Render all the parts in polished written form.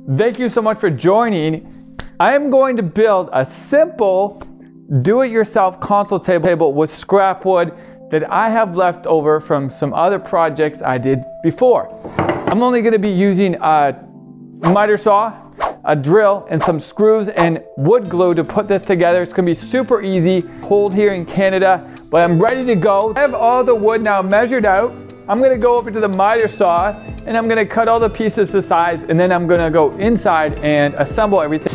Thank you so much for joining. I am going to build a simple do-it-yourself console table with scrap wood that I have left over from some other projects I did before. I'm only going to be using a miter saw, a drill, and some screws and wood glue to put this together. It's going to be super easy. Cold here in Canada, but I'm ready to go. I have all the wood now measured out. I'm going to go over to the miter saw and I'm going to cut all the pieces to size, and then I'm going to go inside and assemble everything.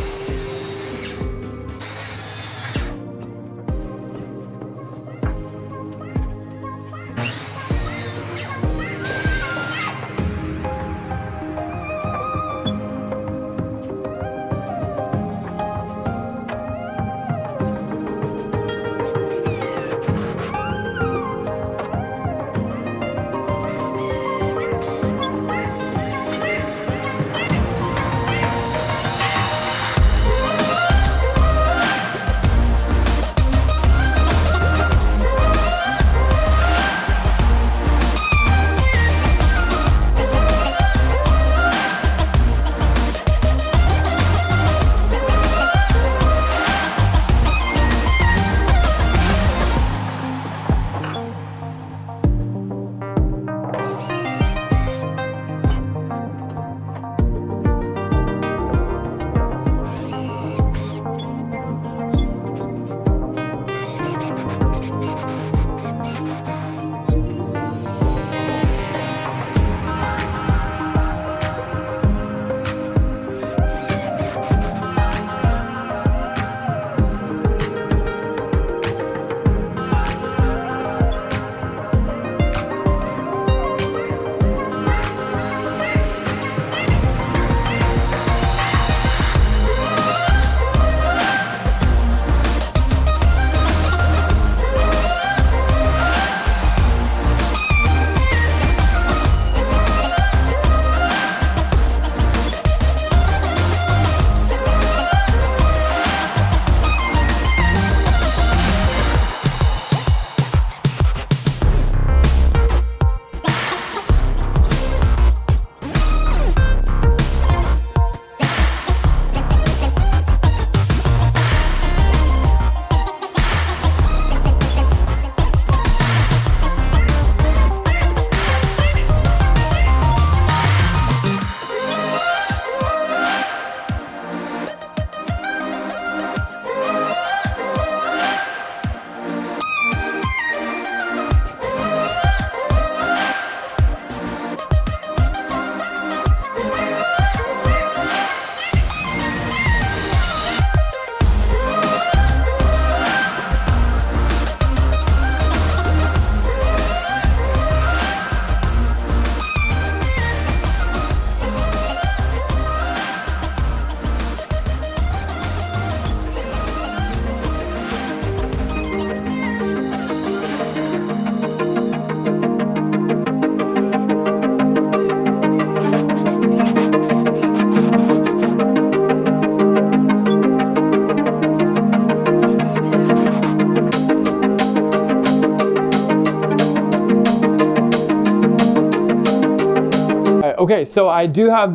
Okay, so I do have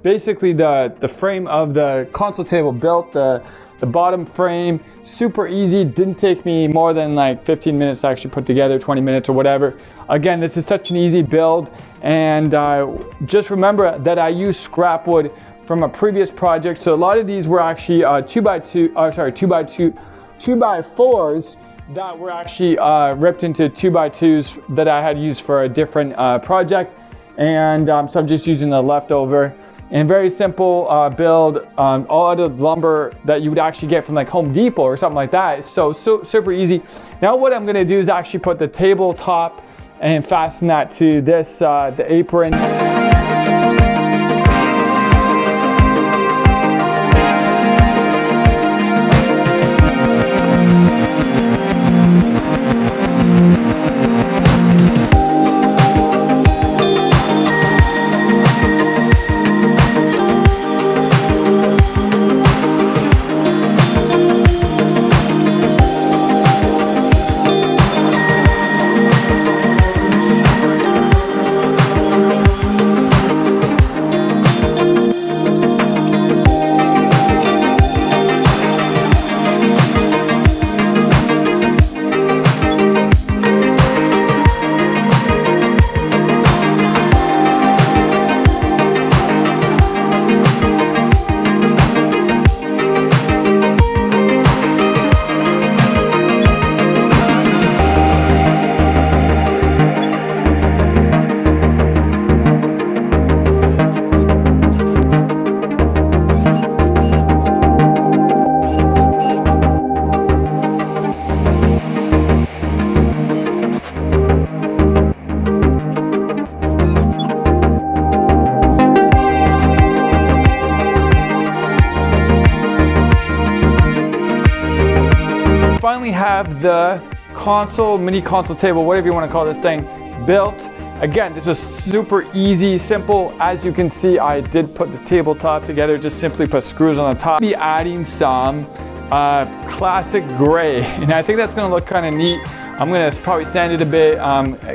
basically the frame of the console table built, the bottom frame, super easy. Didn't take me more than like 15 minutes to actually put together, 20 minutes or whatever. Again, this is such an easy build, and just remember that I used scrap wood from a previous project. So a lot of these were actually 2x4s that were actually ripped into 2x2s that I had used for a different project. And so I'm just using the leftover, and very simple build, all out of lumber that you would actually get from like Home Depot or something like that. So super easy. Now what I'm gonna do is actually put the tabletop and fasten that to this, the apron. finally have the console, mini console table, whatever you want to call this thing, built. Again, this was super easy, simple. As you can see, I did put the tabletop together, just simply put screws on the top. Be adding some classic gray, and I think that's gonna look kind of neat. I'm gonna probably sand it a bit,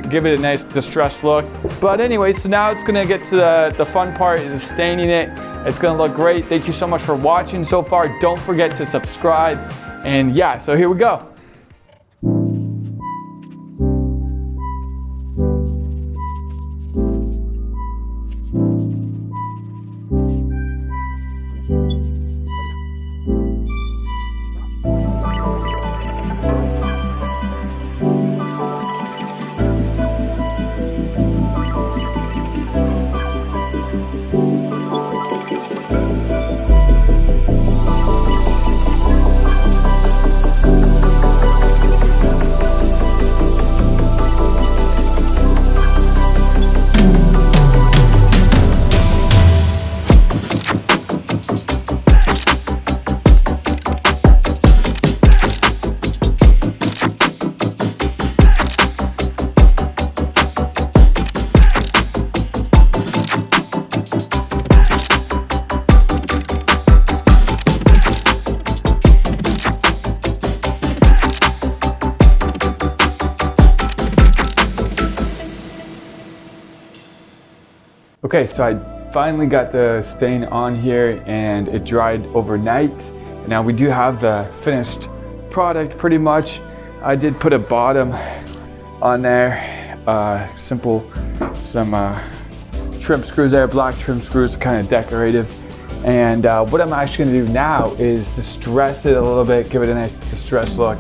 give it a nice distressed look. But anyway, so now it's gonna get to the fun part, is staining it. It's gonna look great. Thank you so much for watching so far. Don't forget to subscribe. And yeah, so here we go. Okay, so I finally got the stain on here and it dried overnight. Now we do have the finished product pretty much. I did put a bottom on there, simple, some trim screws there, black trim screws, kind of decorative. And what I'm actually gonna do now is distress it a little bit, give it a nice distressed look,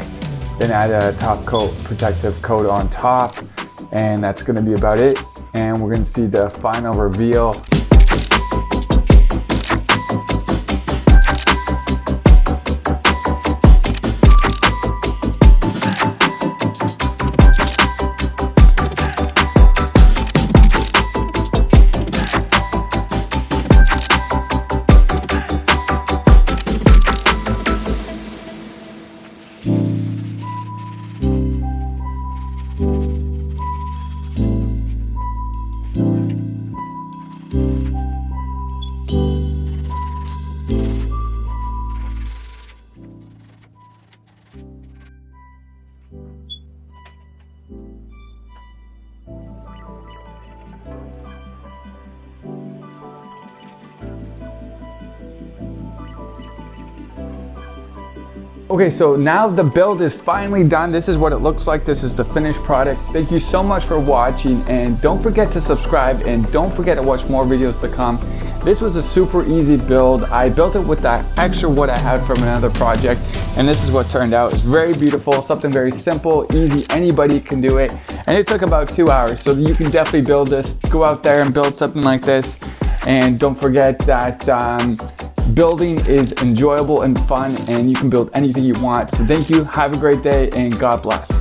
then add a top coat, protective coat on top, and that's gonna be about it. And we're gonna see the final reveal. Okay, so now the build is finally done. This is what it looks like. This is the finished product. Thank you so much for watching, and don't forget to subscribe, and don't forget to watch more videos to come. This was a super easy build. I built it with that extra wood I had from another project, and this is what turned out. It's very beautiful, something very simple, easy, anybody can do it. And it took about 2 hours, so you can definitely build this. Go out there and build something like this. And don't forget that building is enjoyable and fun, and you can build anything you want. So thank you, have a great day, and God bless.